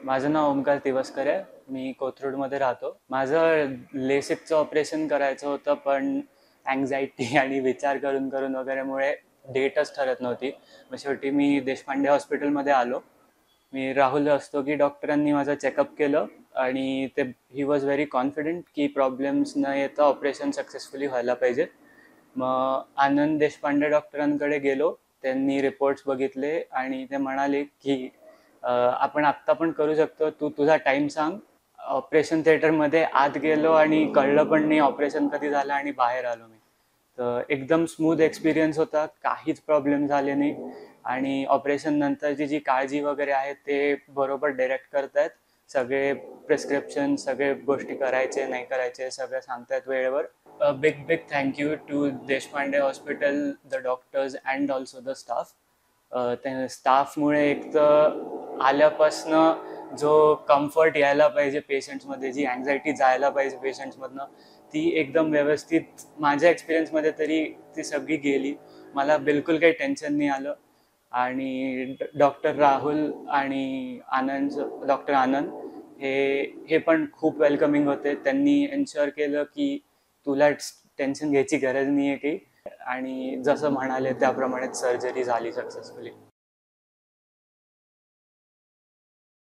माझं नाव ओमकार तिवस्कर आहे. मी कोथरूडमध्ये राहतो. माझं लेसिकचं ऑपरेशन करायचं होतं, पण अँक्झायटी आणि विचार करून करून वगैरेमुळे डेटच ठरत नव्हती. मग शेवटी मी देशपांडे हॉस्पिटलमध्ये आलो. मी राहुल रस्तोगी डॉक्टरांनी माझं चेकअप केलं आणि ते ही वॉज व्हेरी कॉन्फिडंट की प्रॉब्लेम्स न येता ऑपरेशन सक्सेसफुली व्हायला पाहिजे. मग आनंद देशपांडे डॉक्टरांकडे गेलो. त्यांनी रिपोर्ट्स बघितले आणि ते म्हणाले की आपण आत्ता पण करू शकतो, तू तुझा टाइम सांग. ऑपरेशन थिएटरमध्ये आत गेलो आणि कळलं पण नाही ऑपरेशन कधी झालं आणि बाहेर आलो मी. तर एकदम स्मूथ एक्सपिरियन्स होता, काहीच प्रॉब्लेम झाले नाही आणि ऑपरेशन नंतरची जी काळजी वगैरे आहे ते बरोबर डायरेक्ट करतायत. सगळे प्रिस्क्रिप्शन, सगळे गोष्टी करायचे नाही करायचे सगळं सांगतायत वेळेवर. Big big thank you to Deshpande hospital, the doctors and also the staff. त्या स्टाफमुळे एक तर आल्यापासनं जो कम्फर्ट यायला पाहिजे पेशंट्समध्ये, जी अँक्झायटी जायला पाहिजे पेशंट्समधनं, ती एकदम व्यवस्थित माझ्या एक्सपिरियन्समध्ये तरी ती सगळी गेली. मला बिलकुल काही टेन्शन नाही आलं. आणि डॉक्टर राहुल आणि डॉक्टर आनंद हे पण खूप वेलकमिंग होते. त्यांनी एन्श्युअर केलं की तुला टेन्शन घ्यायची गरज नाही आहे की, आणि जसं म्हणाले त्याप्रमाणे सर्जरी झाली सक्सेसफुली.